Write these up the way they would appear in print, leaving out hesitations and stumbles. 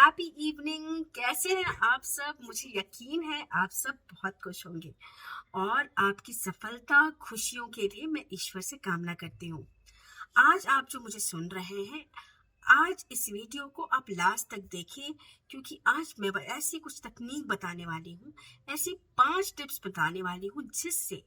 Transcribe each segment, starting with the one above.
Happy evening. कैसे हैं आप सब? मुझे यकीन है आप सब बहुत खुश होंगे और आपकी सफलता खुशियों के लिए मैं ईश्वर से कामना करती हूँ। आज आप जो मुझे सुन रहे हैं, आज इस वीडियो को आप लास्ट तक देखें, क्योंकि आज मैं ऐसी कुछ तकनीक बताने वाली हूँ, ऐसी 5 टिप्स बताने वाली हूँ जिससे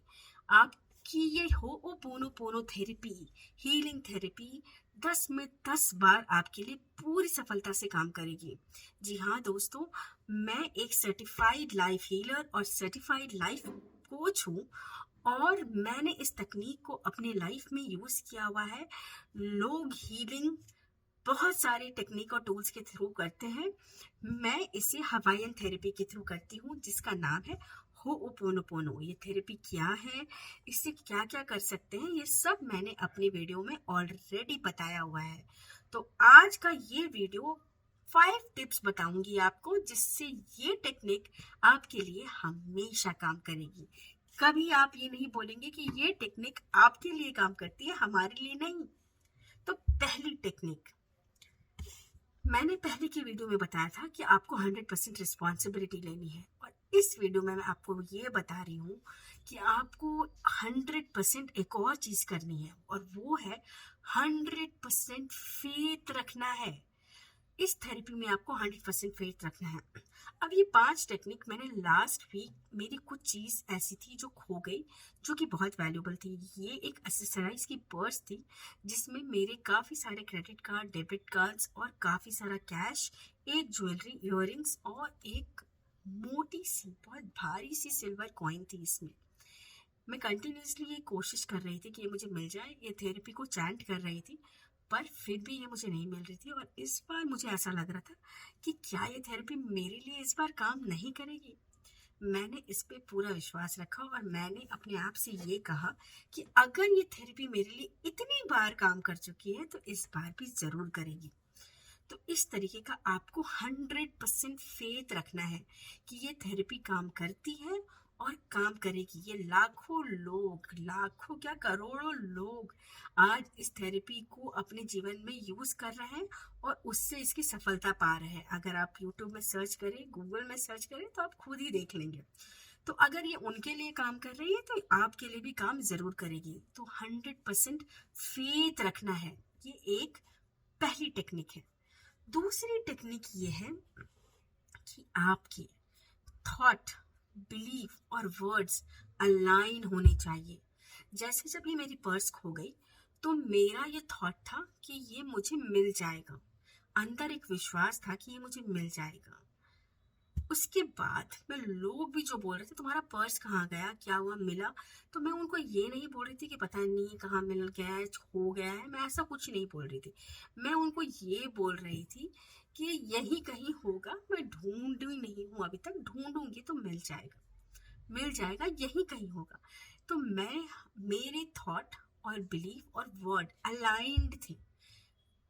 आपकी ये होओपोनोपोनो थेरेपी, हीलिंग थेरेपी 10 में 10 बार आपके लिए पूरी सफलता से काम करेगी। जी हाँ दोस्तों, मैं एक सर्टिफाइड लाइफ हीलर और सर्टिफाइड लाइफ कोच हूँ और मैंने इस तकनीक को अपने लाइफ में यूज किया हुआ है। लोग हीलिंग बहुत सारे टेक्निक और टूल्स के थ्रू करते हैं। मैं इसे हवाईयन थेरेपी के थ्रू करती हूँ, जिसका नाम है होओपोनोपोनो। ये थेरेपी क्या है, इससे क्या क्या कर सकते हैं, ये सब मैंने अपनी वीडियो में ऑलरेडी बताया हुआ है। तो आज का ये वीडियो 5 टिप्स बताऊंगी आपको, जिससे ये टेक्निक आपके लिए हमेशा काम करेगी। कभी आप ये नहीं बोलेंगे कि ये टेक्निक आपके लिए काम करती है, हमारे लिए नहीं। तो पहली टेक्निक, मैंने पहले की वीडियो में बताया था कि आपको 100% रिस्पॉन्सिबिलिटी लेनी है, और इस वीडियो में मैं आपको ये बता रही हूँ कि आपको 100% एक और चीज करनी है, और वो है 100% फेथ रखना है। इस थेरेपी में आपको 100% फेथ रखना है। अब ये 5 टेक्निक, मैंने लास्ट वीक मेरी कुछ चीज ऐसी थी जो खो गई, जो कि बहुत वैल्यूबल थी। ये एक एक्सेसराइज की पर्स थी जिसमें मेरे काफी सारे क्रेडिट कार्ड, डेबिट कार्ड्स और काफी सारा कैश, एक ज्वेलरी, इयररिंग्स और एक मोटी सी बहुत भारी सी सिल्वर कॉइन थी इसमें। मैं कंटिन्यूसली ये कोशिश कर रही थी कि ये मुझे मिल जाए, ये थेरेपी को चैंट कर रही थी, पर फिर भी ये मुझे नहीं मिल रही थी। और इस बार मुझे ऐसा लग रहा था कि क्या ये थेरेपी मेरे लिए इस बार काम नहीं करेगी। मैंने इस पे पूरा विश्वास रखा और मैंने अपने आप से ये कहा कि अगर ये थेरेपी मेरे लिए इतनी बार काम कर चुकी है तो इस बार भी जरूर करेगी। तो इस तरीके का आपको 100% फेथ रखना है कि ये थेरेपी काम करती है और काम करेगी। ये लाखों क्या करोड़ों लोग आज इस थेरेपी को अपने जीवन में यूज कर रहे हैं और उससे इसकी सफलता पा रहे हैं। अगर आप यूट्यूब में सर्च करें, गूगल में सर्च करें, तो आप खुद ही देख लेंगे। तो अगर ये उनके लिए काम कर रही है तो आपके लिए भी काम जरूर करेगी। तो 100% फेथ रखना है, ये एक पहली टेक्निक है। दूसरी टेक्निक ये है कि आपके थॉट, बिलीफ और वर्ड्स अलाइन होने चाहिए। जैसे जब ये मेरी पर्स खो गई तो मेरा ये थॉट था कि ये मुझे मिल जाएगा, अंदर एक विश्वास था कि ये मुझे मिल जाएगा। उसके बाद मैं, लोग भी जो बोल रहे थे तुम्हारा पर्स कहाँ गया, क्या हुआ, मिला, तो मैं उनको ये नहीं बोल रही थी कि पता नहीं कहाँ मिल गया है, खो गया है, मैं ऐसा कुछ नहीं बोल रही थी। मैं उनको ये बोल रही थी कि यही कहीं होगा, मैं ढूंढी नहीं हूँ अभी तक, ढूंढूंगी तो मिल जाएगा, मिल जाएगा, यही कहीं होगा। तो मेरे थॉट और बिलीफ और वर्ड अलाइंड थे।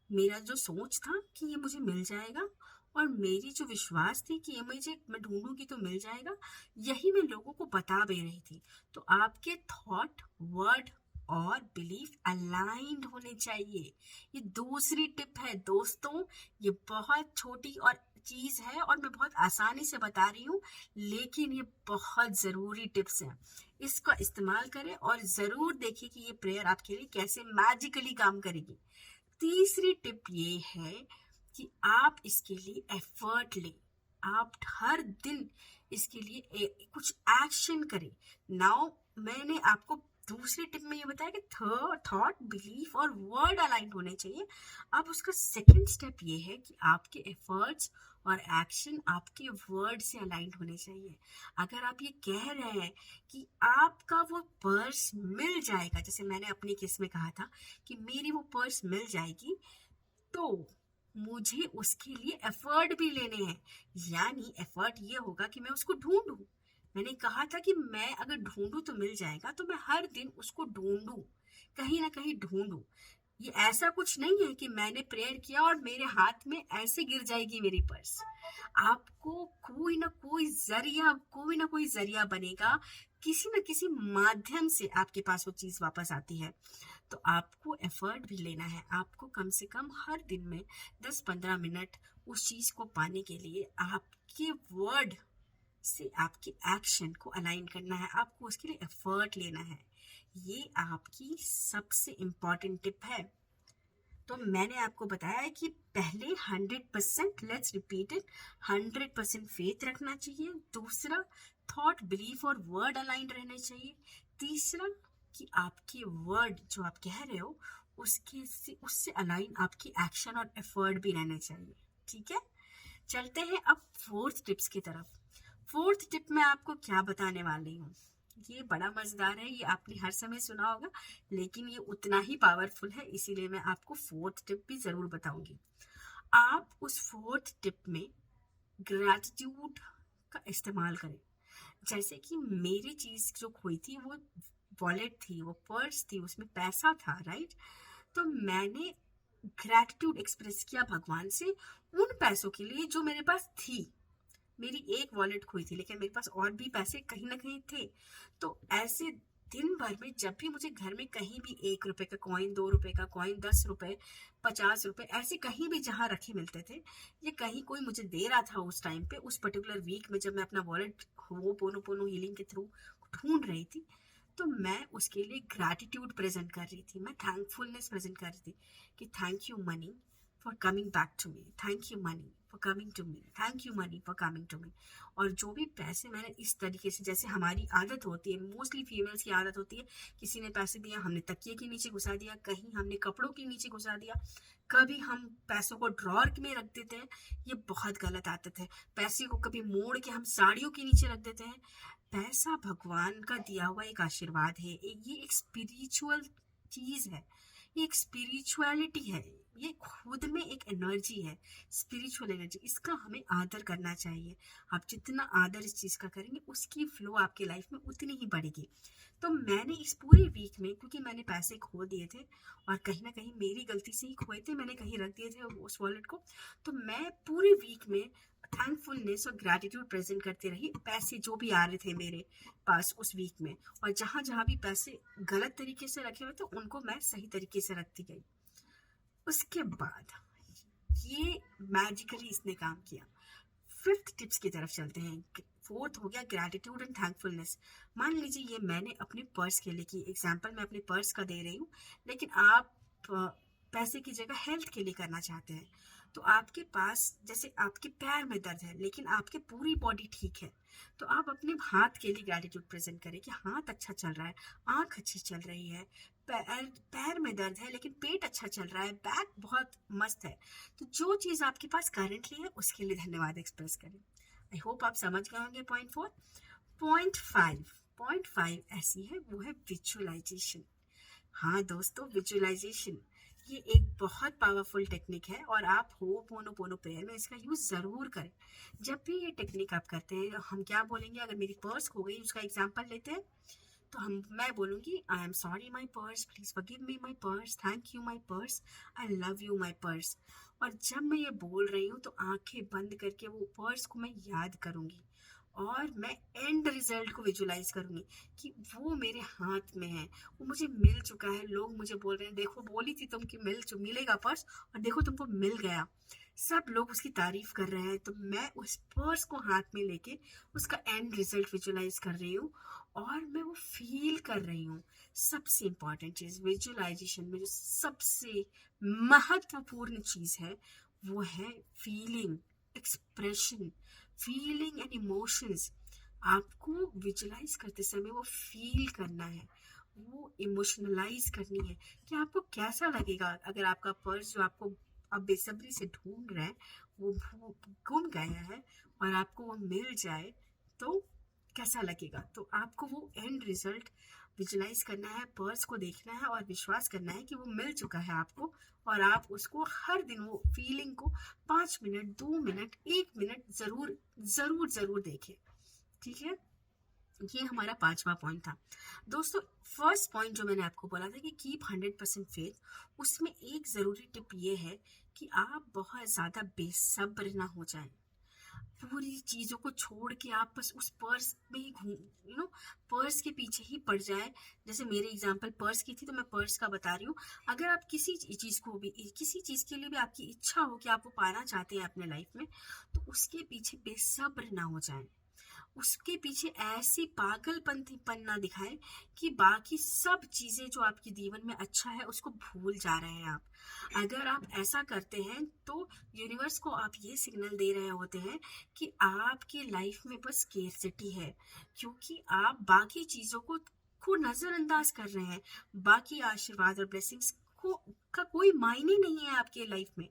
मेरा जो सोच था कि ये मुझे मिल जाएगा और मेरी जो विश्वास थी कि ये मैं ढूंढूंगी तो मिल जाएगा, यही मैं लोगों को बता भी रही थी। तो आपके थॉट, वर्ड और बिलीफ अलाइंड होने चाहिए। ये दूसरी टिप है दोस्तों। ये बहुत छोटी और चीज है और मैं बहुत आसानी से बता रही हूँ, लेकिन ये बहुत जरूरी टिप्स है। इसका इस्तेमाल करें और जरूर देखिए कि ये प्रेयर आपके लिए कैसे मैजिकली काम करेगी। तीसरी टिप ये है कि आप इसके लिए एफर्ट लें। आप हर दिन इसके लिए कुछ एक्शन करें। नाउ मैंने आपको दूसरी टिप में ये बताया कि थॉट, बिलीफ और वर्ड अलाइन होने चाहिए। अब उसका सेकंड स्टेप ये है कि आपके एफर्ट्स और एक्शन आपके वर्ड से अलाइन होने चाहिए। अगर आप ये कह रहे हैं कि आपका वो पर्स मिल जाएगा, जैसे मैंने अपने केस में कहा था कि मेरी वो पर्स मिल जाएगी, तो मुझे उसके लिए एफर्ट भी लेने हैं। यानी एफर्ट ये होगा कि मैं उसको ढूंढूं। मैंने कहा था कि मैं अगर ढूंढूं तो मिल जाएगा, तो मैं हर दिन उसको ढूंढूं, कहीं ना कहीं ढूंढूं। ये ऐसा कुछ नहीं है कि मैंने प्रेयर किया और मेरे हाथ में ऐसे गिर जाएगी मेरी पर्स। आपको कोई ना कोई जरिया बनेगा, किसी न किसी माध्यम से आपके पास वो चीज वापस आती है। तो आपको एफर्ट भी लेना है। आपको कम से कम हर दिन में 10-15 मिनट उस चीज़ को पाने के लिए आपके वर्ड से आपके एक्शन को अलाइन करना है। आपको उसके लिए एफर्ट लेना है। ये आपकी सबसे इम्पॉर्टेंट टिप है। तो मैंने आपको बताया है कि पहले 100%, लेट्स रिपीट इट, 100% फेथ रखना चाहिए। दूसरा, थॉट, बिलीफ और वर्ड अलाइंड रहने चाहिए। तीसरा, कि आपके वर्ड जो आप कह रहे हो उससे अलाइन आपकी एक्शन और एफर्ट भी रहने चाहिए। ठीक है, चलते हैं अब फोर्थ टिप्स की तरफ। फोर्थ टिप में आपको क्या बताने वाली हूँ, ये बड़ा मजेदार है। ये आपने हर समय सुना होगा, लेकिन ये उतना ही पावरफुल है, इसीलिए मैं आपको फोर्थ टिप भी जरूर बताऊंगी। आप उस फोर्थ टिप में ग्रैटिट्यूड का इस्तेमाल करें। जैसे कि मेरी चीज जो खोई थी वो वॉलेट थी, वो पर्स थी, उसमें पैसा था, राइट। तो मैंने ग्रैटिट्यूड एक्सप्रेस किया भगवान से उन पैसों के लिए जो मेरे पास थी। मेरी एक वॉलेट खोई थी, लेकिन मेरे पास और भी पैसे कहीं ना कहीं थे। तो ऐसे दिन भर में जब भी मुझे घर में कहीं भी 1 रुपए का कॉइन, 2 रुपए का कॉइन, 10 रुपए, 50 रुपए, ऐसे कहीं भी जहाँ रखे मिलते थे, ये कहीं कोई मुझे दे रहा था उस टाइम पे, उस पर्टिकुलर वीक में जब मैं अपना वॉलेट वो पोनो पोनो हीलिंग के थ्रू ढूंढ रही थी, तो मैं उसके लिए ग्रैटिट्यूड प्रेजेंट कर रही थी। मैं थैंकफुलनेस प्रेजेंट कर रही थी कि thank you money for coming back to me, thank you money for coming to me, thank you money for coming to me. और जो भी पैसे मैंने इस तरीके से, जैसे हमारी आदत होती है, मोस्टली फीमेल्स की आदत होती है, किसी ने पैसे दिया, हमने तकिए के नीचे घुसा दिया, कहीं हमने कपड़ों के नीचे घुसा दिया, कभी हम पैसों को ड्रॉर में रख देते हैं। ये बहुत गलत आदत है। पैसे को कभी मोड़ के हम साड़ियों के नीचे रख देते हैं। पैसा भगवान का दिया हुआ एक आशीर्वाद है, ये एक स्पिरिचुअल चीज है, ये एक स्पिरिचुअलिटी है, ये खुद में एक एनर्जी है, स्पिरिचुअल एनर्जी। इसका हमें आदर करना चाहिए। आप जितना आदर इस चीज का करेंगे, उसकी फ्लो आपके लाइफ में उतनी ही बढ़ेगी। तो मैंने इस पूरे वीक में, क्योंकि मैंने पैसे खो दिए थे और कहीं ना कहीं मेरी गलती से ही खोए थे, मैंने कहीं रख दिए थे उस वॉलेट को, तो मैं पूरे वीक में थैंकफुलनेस और ग्रैटिट्यूड प्रेजेंट करते रही। पैसे जो भी आ रहे थे मेरे पास उस वीक में, और जहाँ जहाँ भी पैसे गलत तरीके से रखे हुए थे, उनको मैं सही तरीके से रखती गई। उसके बाद ये मैजिकली इसने काम किया। फिफ्थ टिप्स की तरफ चलते हैं। फोर्थ हो गया ग्रैटिट्यूड एंड थैंकफुलनेस। मान लीजिए ये मैंने अपने पर्स के लिए की एग्जाम्पल, मैं अपने पर्स का दे रही हूँ, लेकिन आप पैसे की जगह हेल्थ के लिए करना चाहते हैं। तो आपके पास, जैसे आपके पैर में दर्द है लेकिन आपकी पूरी बॉडी ठीक है, तो आप अपने हाथ के लिए ग्रैटिट्यूड प्रेजेंट करें कि हाथ अच्छा चल रहा है, आंख अच्छी चल रही है, पैर में दर्द है लेकिन पेट अच्छा चल रहा है, बैक बहुत मस्त है। तो जो चीज़ आपके पास करंटली है उसके लिए धन्यवाद एक्सप्रेस करें। आई होप आप समझ गए होंगे पॉइंट 4। पॉइंट 5 ऐसी है, वो है विजुअलाइजेशन। हाँ दोस्तों, विजुअलाइजेशन ये एक बहुत पावरफुल टेक्निक है, और आप होपोनोपोनो प्रेयर में इसका यूज जरूर करें। जब भी ये टेक्निक आप करते हैं, हम क्या बोलेंगे, अगर मेरी पर्स खो गई, उसका एग्जांपल लेते हैं, तो मैं बोलूँगी, I am sorry my purse, please forgive me my purse, thank you my purse, I love you my purse. और जब मैं ये बोल रही हूँ तो आंखें बंद करके वो पर्स को मैं याद करूँगी, और मैं एंड रिजल्ट को विजुलाइज करूँगी कि वो मेरे हाथ में है, वो मुझे मिल चुका है। लोग मुझे बोल रहे हैं, देखो बोली थी तुम कि मिलेगा पर्स, और देखो तुमको मिल गया। सब लोग उसकी तारीफ कर रहे हैं, तो मैं उस पर्स को हाथ में लेके उसका एंड रिजल्ट विजुलाइज कर रही हूँ, और मैं वो फील कर रही हूँ। सबसे इम्पॉर्टेंट चीज़ विजुअलाइजेशन में जो सबसे महत्वपूर्ण चीज़ है, वो है feeling, expression, feeling and emotions. आपको विजुअलाइज करते समय वो फील करना है, वो इमोशनलाइज करनी है कि आपको कैसा लगेगा अगर आपका पर्स जो आपको अब बेसब्री से ढूंढ रहे हैं वो गुम गया है और आपको वो मिल जाए, तो कैसा लगेगा। तो आपको वो एंड रिजल्ट विजुलाइज करना है, पर्स को देखना है और विश्वास करना है कि वो मिल चुका है आपको, और आप उसको हर दिन वो फीलिंग को 5 मिनट, 2 मिनट, 1 मिनट जरूर जरूर जरूर देखें। ठीक है, ये हमारा 5वां पॉइंट था। दोस्तों, फर्स्ट पॉइंट जो मैंने आपको बोला था कि कीप 100% फेथ, उसमें एक ज़रूरी टिप ये है कि आप बहुत ज़्यादा बेसब्र ना हो जाएं। पूरी चीज़ों को छोड़ के आप बस उस पर्स में ही घूम पर्स के पीछे ही पड़ जाए। जैसे मेरे एग्जांपल पर्स की थी तो मैं पर्स का बता रही हूँ। अगर आप किसी चीज़ के लिए भी आपकी इच्छा हो कि आप वो पाना चाहते हैं अपने लाइफ में, तो उसके पीछे बेसब्र ना हो जाए, उसके पीछे ऐसी पागलपन ना दिखाए कि बाकी सब चीजें जो आपके जीवन में अच्छा है उसको भूल जा रहे हैं आप। अगर आप ऐसा करते हैं तो यूनिवर्स को आप ये सिग्नल दे रहे होते हैं कि आपकी लाइफ में बस स्केर्सिटी है, क्योंकि आप बाकी चीजों को नजरअंदाज कर रहे हैं। बाकी आशीर्वाद और ब्लेसिंग्स को का कोई मायने नहीं है आपके लाइफ में।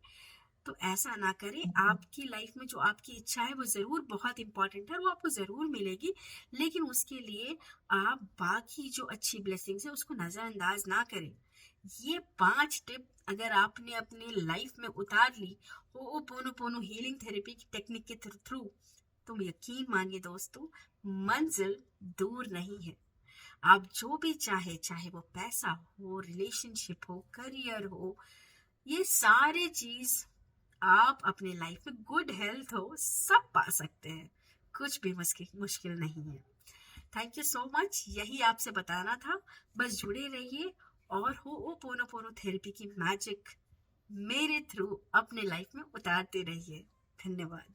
तो ऐसा ना करें। आपकी लाइफ में जो आपकी इच्छा है वो ज़रूर बहुत इंपॉर्टेंट है, वो आपको ज़रूर मिलेगी, लेकिन उसके लिए आप बाकी जो अच्छी ब्लेसिंग्स है उसको नज़रअंदाज ना करें। ये 5 टिप अगर आपने अपनी लाइफ में उतार ली होओपोनोपोनो हीलिंग थेरेपी की टेक्निक के थ्रू, तुम यकीन मानिए दोस्तों, मंजिल दूर नहीं है। आप जो भी चाहे वो पैसा हो, रिलेशनशिप हो, करियर हो, ये सारे चीज आप अपने लाइफ में, गुड हेल्थ हो, सब पा सकते हैं। कुछ भी मुश्किल मुश्किल नहीं है। थैंक यू सो मच, यही आपसे बताना था। बस जुड़े रहिए और होओपोनोपोनो थेरेपी की मैजिक मेरे थ्रू अपने लाइफ में उतारते रहिए। धन्यवाद।